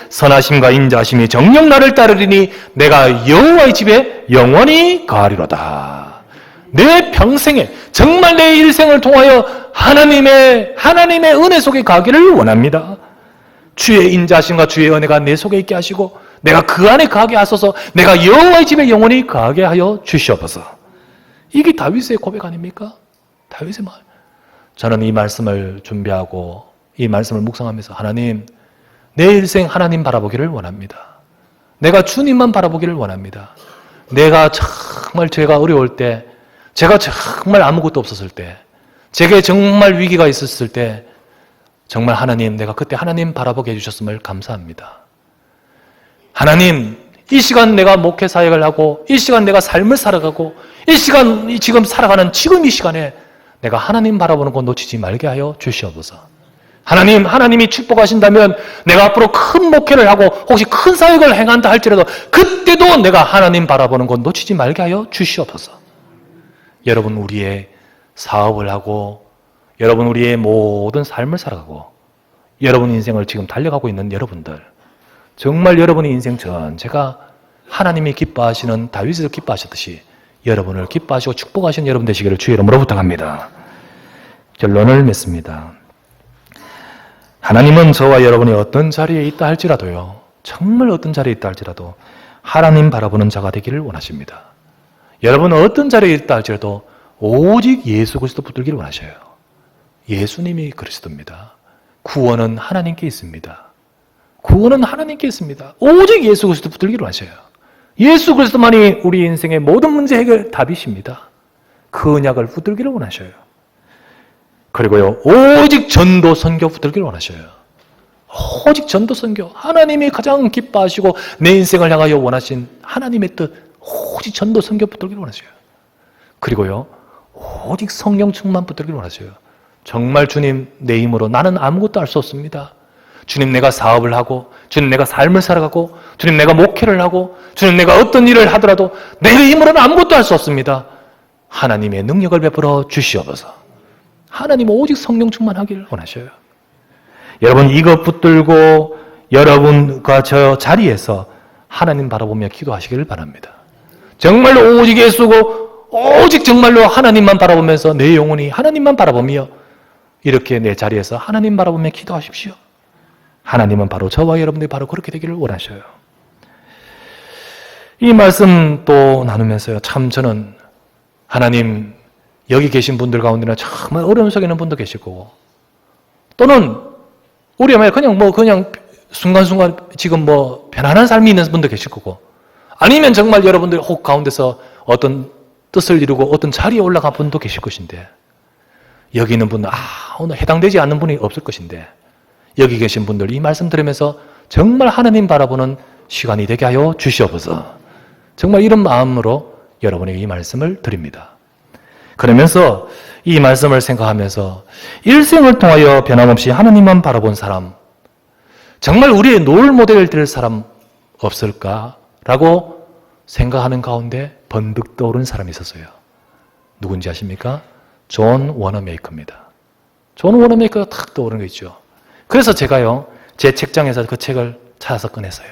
선하심과 인자하심이 정녕 나를 따르리니 내가 여호와의 집에 영원히 거하리로다. 내 평생에 정말 내 일생을 통하여 하나님의 은혜 속에 가기를 원합니다. 주의 인자하심과 주의 은혜가 내 속에 있게 하시고 내가 그 안에 가게 하소서. 내가 여호와의 집에 영원히 가게 하여 주시옵소서. 이게 다윗의 고백 아닙니까? 다윗의 말. 저는 이 말씀을 준비하고 이 말씀을 묵상하면서 하나님, 내 일생 하나님 바라보기를 원합니다. 내가 주님만 바라보기를 원합니다. 내가 정말 제가 어려울 때, 제가 정말 아무것도 없었을 때, 제게 정말 위기가 있었을 때 정말 하나님, 내가 그때 하나님 바라보게 해주셨음을 감사합니다. 하나님, 이 시간 내가 목회 사역을 하고 이 시간 내가 삶을 살아가고 이 시간 지금 살아가는 지금 이 시간에 내가 하나님 바라보는 것 놓치지 말게 하여 주시옵소서. 하나님이 축복하신다면 내가 앞으로 큰 목회를 하고 혹시 큰 사역을 행한다 할지라도 그때도 내가 하나님 바라보는 것 놓치지 말게 하여 주시옵소서. 여러분, 우리의 사업을 하고 여러분, 우리의 모든 삶을 살아가고 여러분 인생을 지금 달려가고 있는 여러분들, 정말 여러분의 인생 전체가 하나님이 기뻐하시는 다윗을 기뻐하셨듯이 여러분을 기뻐하시고 축복하시는 여러분 되시기를 주의 이름으로 부탁합니다. 결론을 맺습니다. 하나님은 저와 여러분이 어떤 자리에 있다 할지라도요, 정말 어떤 자리에 있다 할지라도 하나님 바라보는 자가 되기를 원하십니다. 여러분은 어떤 자리에 있다 할지라도 오직 예수 그리스도 붙들기를 원하셔요. 예수님이 그리스도입니다. 구원은 하나님께 있습니다. 구원은 하나님께 있습니다. 오직 예수 그리스도 붙들기를 원하셔요. 예수 그리스도만이 우리 인생의 모든 문제 해결 답이십니다. 그 언약을 붙들기를 원하셔요. 그리고요, 오직 전도 선교 붙들기를 원하셔요. 오직 전도 선교, 하나님이 가장 기뻐하시고 내 인생을 향하여 원하신 하나님의 뜻, 오직 전도 선교 붙들기를 원하셔요. 그리고요, 오직 성령 충만 붙들기를 원하셔요. 정말 주님, 내 힘으로 나는 아무것도 할 수 없습니다. 주님, 내가 사업을 하고, 주님, 내가 삶을 살아가고, 주님, 내가 목회를 하고, 주님, 내가 어떤 일을 하더라도 내 힘으로는 아무것도 할 수 없습니다. 하나님의 능력을 베풀어 주시옵소서. 하나님 오직 성령 충만하기를 원하셔요. 여러분, 이것 붙들고 여러분과 저 자리에서 하나님 바라보며 기도하시기를 바랍니다. 정말로 오직 예수고 오직 정말로 하나님만 바라보면서 내 영혼이 하나님만 바라보며 이렇게 내 자리에서 하나님 바라보며 기도하십시오. 하나님은 바로 저와 여러분들이 바로 그렇게 되기를 원하셔요. 이 말씀 또 나누면서요, 참 저는 하나님, 여기 계신 분들 가운데는 정말 어려운 속에 있는 분도 계실 거고, 또는 우리 그냥 순간순간 지금 편안한 삶이 있는 분도 계실 거고, 아니면 정말 여러분들 혹 가운데서 어떤 뜻을 이루고 어떤 자리에 올라간 분도 계실 것인데, 여기 있는 분은 오늘 해당되지 않는 분이 없을 것인데, 여기 계신 분들 이 말씀 들으면서 정말 하나님 바라보는 시간이 되게 하여 주시옵소서. 정말 이런 마음으로 여러분에게 이 말씀을 드립니다. 그러면서 이 말씀을 생각하면서 일생을 통하여 변함없이 하나님만 바라본 사람, 정말 우리의 롤 모델을 될 사람 없을까라고 생각하는 가운데 번뜩 떠오른 사람이 있었어요. 누군지 아십니까? 존 워너메이커입니다. 존 워너메이커가 탁 떠오르는 거 있죠. 그래서 제가요, 제 책장에서 그 책을 찾아서 꺼냈어요.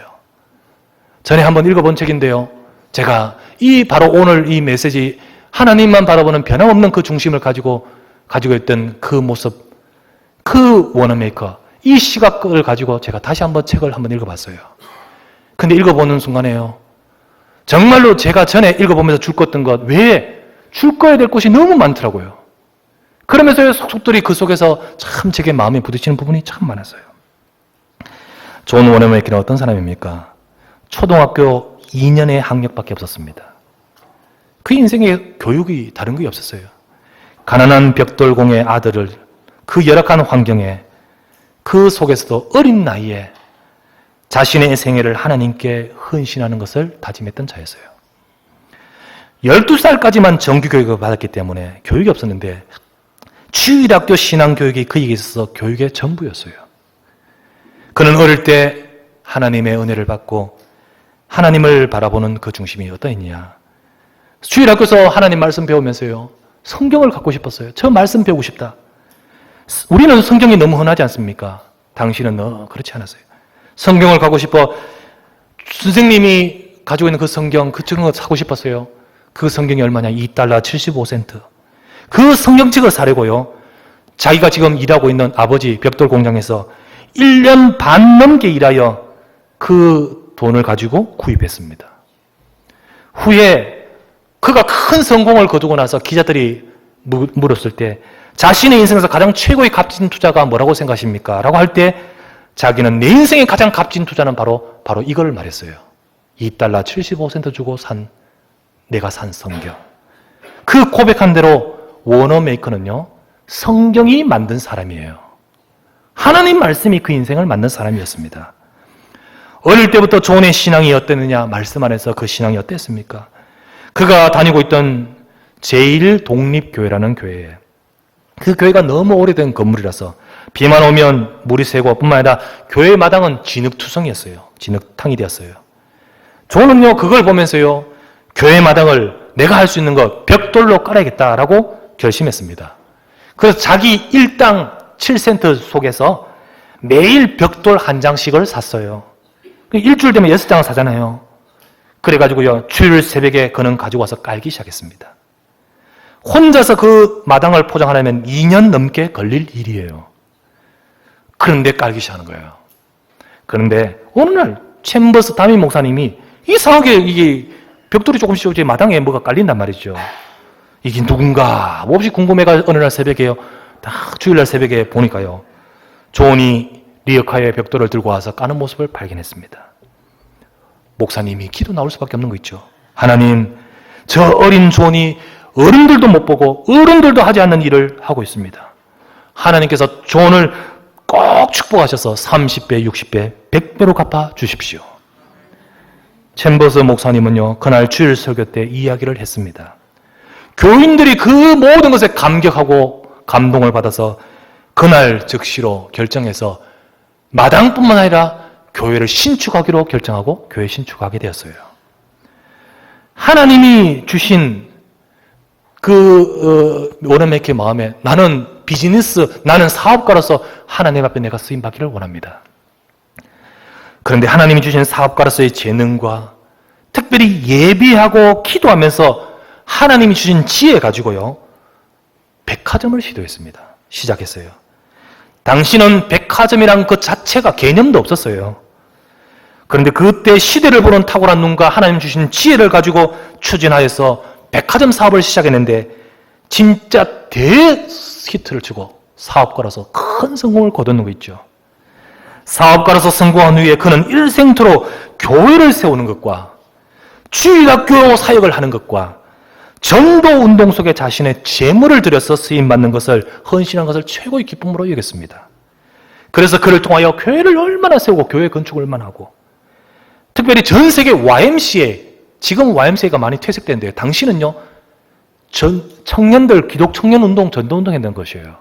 전에 한번 읽어본 책인데요, 제가 바로 오늘 이 메시지, 하나님만 바라보는 변함없는 그 중심을 가지고 있던 그 모습, 그 워너메이커, 이 시각을 가지고 제가 다시 한번 책을 한번 읽어봤어요. 근데 읽어보는 순간에요, 정말로 제가 전에 읽어보면서 줄었던 것 외에 줄거야 될 것이 너무 많더라고요. 그러면서 속속들이 그 속에서 참 제게 마음에 부딪히는 부분이 참 많았어요. 존 워너메이커는 어떤 사람입니까? 초등학교 2년의 학력밖에 없었습니다. 그 인생에 교육이 다른 게 없었어요. 가난한 벽돌공의 아들을 그 열악한 환경에, 그 속에서도 어린 나이에 자신의 생애를 하나님께 헌신하는 것을 다짐했던 자였어요. 12살까지만 정규교육을 받았기 때문에 교육이 없었는데 주일학교 신앙교육이 그에게 있어서 교육의 전부였어요. 그는 어릴 때 하나님의 은혜를 받고 하나님을 바라보는 그 중심이 어떠했냐. 주일학교에서 하나님 말씀 배우면서요, 성경을 갖고 싶었어요. 저 말씀 배우고 싶다. 우리는 성경이 너무 흔하지 않습니까? 당신은 그렇지 않았어요. 성경을 갖고 싶어 선생님이 가지고 있는 그 성경, 그 책을 사고 싶었어요. 그 성경이 얼마냐? $2 75센트. 그 성경책을 사려고요. 자기가 지금 일하고 있는 아버지 벽돌 공장에서 1년 반 넘게 일하여 그 돈을 가지고 구입했습니다. 후에 그가 큰 성공을 거두고 나서 기자들이 물었을 때 자신의 인생에서 가장 최고의 값진 투자가 뭐라고 생각하십니까? 라고 할 때 자기는 내 인생의 가장 값진 투자는 바로 이걸 말했어요. $2 75센트 주고 내가 산 성경. 그 고백한 대로 워너메이커는요, 성경이 만든 사람이에요. 하나님 말씀이 그 인생을 만든 사람이었습니다. 어릴 때부터 존의 신앙이 어땠느냐? 말씀 안에서 그 신앙이 어땠습니까? 그가 다니고 있던 제1독립교회라는 교회에, 그 교회가 너무 오래된 건물이라서 비만 오면 물이 새고 뿐만 아니라 교회 마당은 진흙투성이었어요. 진흙탕이 되었어요. 존은요, 그걸 보면서요, 교회 마당을 내가 할 수 있는 것 벽돌로 깔아야겠다라고 결심했습니다. 그래서 자기 일당 7센트 속에서 매일 벽돌 한 장씩을 샀어요. 일주일 되면 6장을 사잖아요. 그래가지고요, 주일 새벽에 그는 가지고 와서 깔기 시작했습니다. 혼자서 그 마당을 포장하려면 2년 넘게 걸릴 일이에요. 그런데 깔기 시작하는 거예요. 그런데 어느 날 챔버스 담임 목사님이 이상하게 이게 벽돌이 조금씩 이제 마당에 뭐가 깔린단 말이죠. 이게 누군가 몹시 궁금해가 어느 날 새벽에요. 딱 주일날 새벽에 보니까요, 존이 리어카의 벽돌을 들고 와서 까는 모습을 발견했습니다. 목사님이 기도 나올 수밖에 없는 거 있죠. 하나님, 저 어린 존이 어른들도 못 보고 어른들도 하지 않는 일을 하고 있습니다. 하나님께서 존을 꼭 축복하셔서 30배, 60배, 100배로 갚아 주십시오. 챔버스 목사님은요, 그날 주일 설교 때 이야기를 했습니다. 교인들이 그 모든 것에 감격하고 감동을 받아서 그날 즉시로 결정해서 마당뿐만 아니라 교회를 신축하기로 결정하고 교회 신축하게 되었어요. 하나님이 주신 워너메이커의 마음에 나는 나는 사업가로서 하나님 앞에 내가 쓰임받기를 원합니다. 그런데 하나님이 주신 사업가로서의 재능과 특별히 예비하고 기도하면서 하나님이 주신 지혜 가지고요, 백화점을 시작했어요. 당시는 백화점이란 그 자체가 개념도 없었어요. 그런데 그때 시대를 보는 탁월한 눈과 하나님 주신 지혜를 가지고 추진하여서 백화점 사업을 시작했는데 진짜 대히트를 치고 사업가로서 큰 성공을 거두는 거 있죠. 사업가로서 성공한 후에 그는 일생토록 교회를 세우는 것과 주일학교 사역을 하는 것과 전도운동 속에 자신의 재물을 들여서 쓰임받는 것을, 헌신한 것을 최고의 기쁨으로 여겼습니다. 그래서 그를 통하여 교회를 얼마나 세우고 교회 건축을 얼마나 하고, 특별히 전 세계 YMCA, 지금 YMCA가 많이 퇴색되는데요, 당시는요, 청년들 기독 청년운동, 전도운동 했던 것이에요.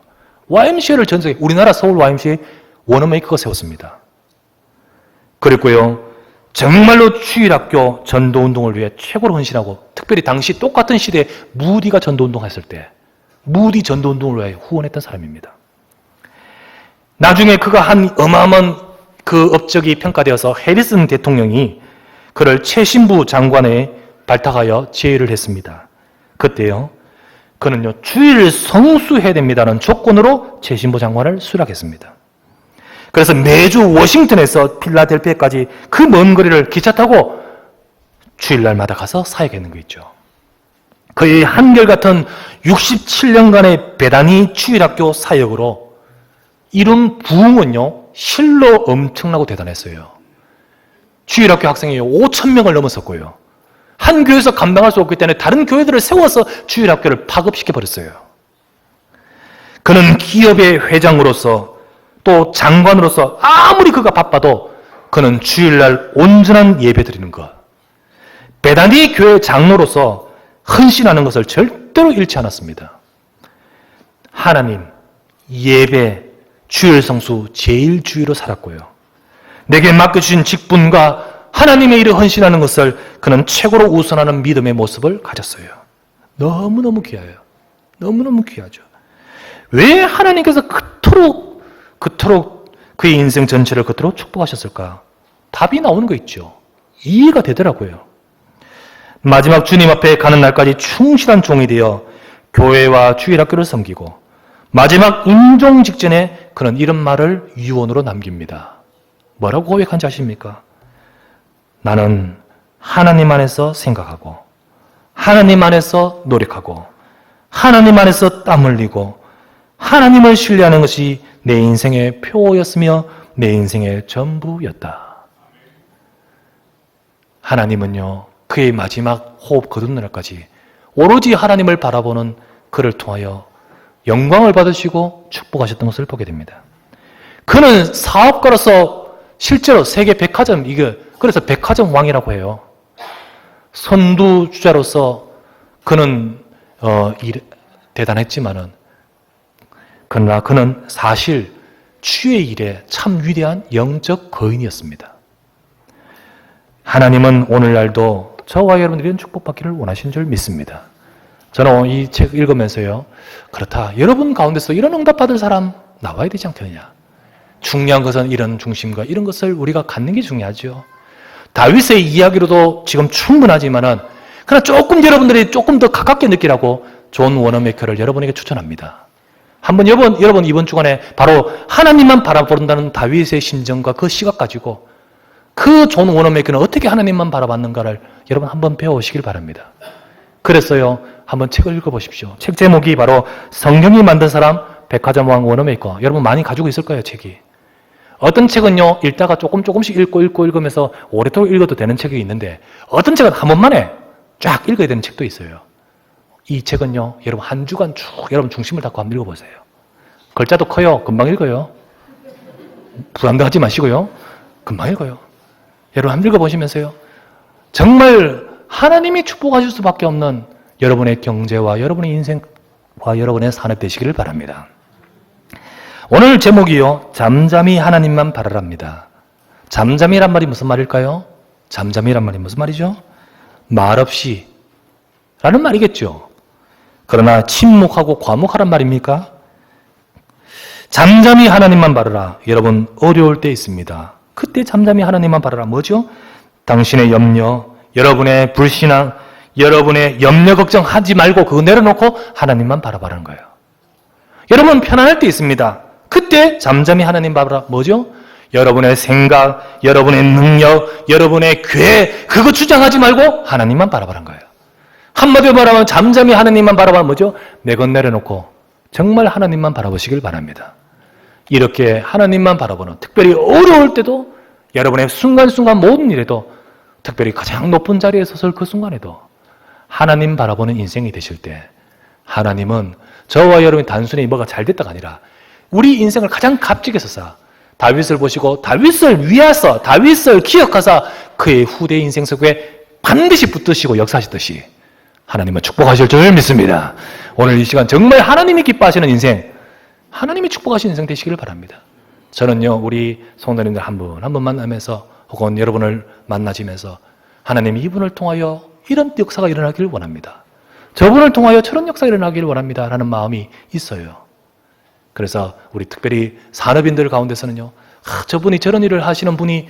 YMCA를 전 세계, 우리나라 서울 YMCA 워너메이커가 세웠습니다. 그랬고요, 정말로 주일학교 전도운동을 위해 최고로 헌신하고, 특별히 당시 똑같은 시대에 무디가 전도운동 했을 때 무디 전도운동을 위해 후원했던 사람입니다. 나중에 그가 한 어마어마한 그 업적이 평가되어서 해리슨 대통령이 그를 최신부 장관에 발탁하여 제의를 했습니다. 그때요, 그는요, 주일 성수해야 됩니다는 조건으로 최신부 장관을 수락했습니다. 그래서 매주 워싱턴에서 필라델피아까지 그 먼 거리를 기차 타고 주일날마다 가서 사역했는 거 있죠. 그의 한결같은 67년간의 배단위 주일학교 사역으로 이룬 부흥은요, 실로 엄청나고 대단했어요. 주일학교 학생이 5,000명을 넘었었고요. 한 교회에서 감당할 수 없기 때문에 다른 교회들을 세워서 주일학교를 파급시켜버렸어요. 그는 기업의 회장으로서 또 장관으로서 아무리 그가 바빠도 그는 주일날 온전한 예배 드리는 것, 베다니 교회 장로로서 헌신하는 것을 절대로 잃지 않았습니다. 하나님, 예배, 주일 성수 제일 주의로 살았고요. 내게 맡겨주신 직분과 하나님의 일에 헌신하는 것을 그는 최고로 우선하는 믿음의 모습을 가졌어요. 너무너무 귀해요. 너무너무 귀하죠. 왜 하나님께서 그토록 그의 인생 전체를 그토록 축복하셨을까? 답이 나오는 거 있죠. 이해가 되더라고요. 마지막 주님 앞에 가는 날까지 충실한 종이 되어 교회와 주일학교를 섬기고 마지막 임종 직전에 그는 이런 말을 유언으로 남깁니다. 뭐라고 고백한지 아십니까? 나는 하나님 안에서 생각하고 하나님 안에서 노력하고 하나님 안에서 땀 흘리고 하나님을 신뢰하는 것이 내 인생의 표였으며 내 인생의 전부였다. 하나님은요, 그의 마지막 호흡 거둔 날까지 오로지 하나님을 바라보는 그를 통하여 영광을 받으시고 축복하셨던 것을 보게 됩니다. 그는 사업가로서 실제로 세계 백화점, 그래서 백화점 왕이라고 해요. 선두주자로서 그는 대단했지만은 그러나 그는 사실 주의 일에 참 위대한 영적 거인이었습니다. 하나님은 오늘날도 저와 여러분들이 이런 축복받기를 원하시는 줄 믿습니다. 저는 이 책 읽으면서요, 그렇다, 여러분 가운데서 이런 응답받을 사람 나와야 되지 않겠느냐. 중요한 것은 이런 중심과 이런 것을 우리가 갖는 게 중요하죠. 다윗의 이야기로도 지금 충분하지만은 그러나 조금 여러분들이 조금 더 가깝게 느끼라고 존 워너메이커를 여러분에게 추천합니다. 한번 여러분 이번 주간에 바로 하나님만 바라본다는 다윗의 심정과 그 시각 가지고 그 존 워너메이커는 어떻게 하나님만 바라봤는가를 여러분 한번 배워오시길 바랍니다. 그랬어요. 한번 책을 읽어보십시오. 책 제목이 바로 성경이 만든 사람 백화점 왕 워너메이커. 여러분 많이 가지고 있을 거예요, 책이. 어떤 책은요, 읽다가 조금씩 읽으면서 오랫도록 읽어도 되는 책이 있는데 어떤 책은 한 번만에 쫙 읽어야 되는 책도 있어요. 이 책은요, 여러분 한 주간 쭉 여러분 중심을 닫고 한번 읽어보세요. 글자도 커요. 금방 읽어요. 부담도 마시고요. 금방 읽어요. 여러분 한번 읽어보시면서요. 정말 하나님이 축복하실 수밖에 없는 여러분의 경제와 여러분의 인생과 여러분의 산업 되시기를 바랍니다. 오늘 제목이요, 잠잠히 하나님만 바라랍니다. 잠잠이란 말이 무슨 말일까요? 잠잠이란 말이 무슨 말이죠? 말없이 라는 말이겠죠. 그러나 침묵하고 과묵하란 말입니까? 잠잠히 하나님만 바라라. 여러분 어려울 때 있습니다. 그때 잠잠히 하나님만 바라라. 뭐죠? 당신의 염려, 여러분의 불신앙, 여러분의 염려 걱정하지 말고 그거 내려놓고 하나님만 바라보라는 거예요. 여러분 편안할 때 있습니다. 그때 잠잠히 하나님 바라라. 뭐죠? 여러분의 생각, 여러분의 능력, 여러분의 계획 그거 주장하지 말고 하나님만 바라보라는 거예요. 한마디로 말하면 잠잠히 하나님만 바라보면 뭐죠? 내 것 내려놓고 정말 하나님만 바라보시길 바랍니다. 이렇게 하나님만 바라보는, 특별히 어려울 때도 여러분의 순간순간 모든 일에도 특별히 가장 높은 자리에 서서 그 순간에도 하나님 바라보는 인생이 되실 때 하나님은 저와 여러분이 단순히 뭐가 잘 됐다가 아니라 우리 인생을 가장 값지게 써서 다윗을 보시고 다윗을 위하사 다윗을 기억하사 그의 후대 인생 속에 반드시 붙드시고 역사하시듯이 하나님은 축복하실 줄 믿습니다. 오늘 이 시간 정말 하나님이 기뻐하시는 인생, 하나님이 축복하시는 인생 되시기를 바랍니다. 저는요, 우리 성도님들 한 분 만나면서 혹은 여러분을 만나시면서 하나님 이분을 통하여 이런 역사가 일어나기를 원합니다. 저분을 통하여 저런 역사가 일어나기를 원합니다. 라는 마음이 있어요. 그래서 우리 특별히 산업인들 가운데서는요, 저분이 저런 일을 하시는 분이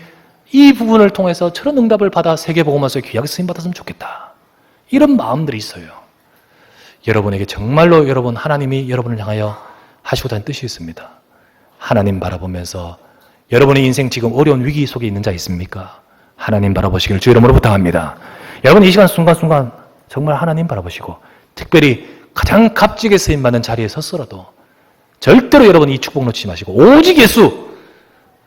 이 부분을 통해서 저런 응답을 받아 세계복음화서에 귀하게 쓰임받았으면 좋겠다. 이런 마음들이 있어요. 여러분에게 정말로 여러분 하나님이 여러분을 향하여 하시고자 하는 뜻이 있습니다. 하나님 바라보면서 여러분의 인생 지금 어려운 위기 속에 있는 자 있습니까? 하나님 바라보시길 주 이름으로 부탁합니다. 여러분 이 시간 순간순간 정말 하나님 바라보시고 특별히 가장 값지게 쓰임받는 자리에 섰더라도 절대로 여러분 이 축복 놓치지 마시고 오직 예수,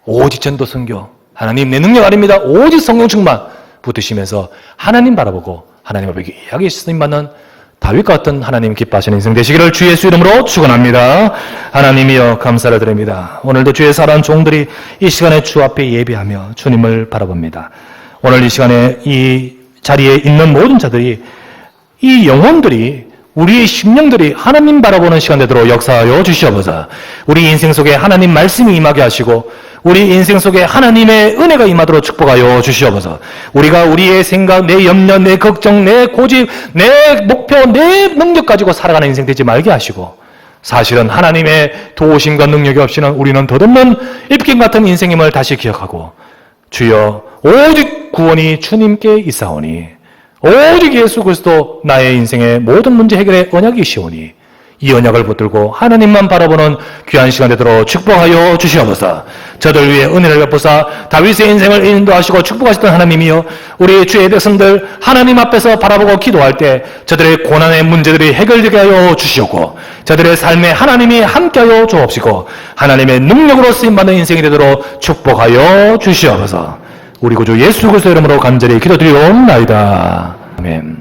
오직 전도 선교, 하나님 내 능력 아닙니다. 오직 성령 충만 붙으시면서 하나님 바라보고 하나님 앞에 귀하게 쓰임받는 다윗과 같은 하나님 기뻐하시는 인생 되시기를 주 예수 이름으로 축원합니다. 하나님이여 감사를 드립니다. 오늘도 주의 사랑하는 종들이 이 시간에 주 앞에 예배하며 주님을 바라봅니다. 오늘 이 시간에 이 자리에 있는 모든 자들이 이 영혼들이 우리의 심령들이 하나님 바라보는 시간 되도록 역사하여 주시옵소서. 우리 인생 속에 하나님 말씀이 임하게 하시고 우리 인생 속에 하나님의 은혜가 임하도록 축복하여 주시옵소서. 우리가 우리의 생각, 내 염려, 내 걱정, 내 고집, 내 목표, 내 능력 가지고 살아가는 인생 되지 말게 하시고 사실은 하나님의 도우심과 능력이 없이는 우리는 덧없는 입김 같은 인생임을 다시 기억하고 주여 오직 구원이 주님께 있사오니 오직 예수 그리스도 나의 인생의 모든 문제 해결의 언약이시오니 이 언약을 붙들고 하나님만 바라보는 귀한 시간 되도록 축복하여 주시옵소서. 저들 위해 은혜를 베푸사 다윗의 인생을 인도하시고 축복하셨던 하나님이여, 우리 주의 백성들 하나님 앞에서 바라보고 기도할 때 저들의 고난의 문제들이 해결되게 하여 주시옵고, 저들의 삶에 하나님이 함께하여 주옵시고 하나님의 능력으로 쓰임받는 인생이 되도록 축복하여 주시옵소서. 우리 구주 예수 그리스도 이름으로 간절히 기도드리옵나이다. 아멘.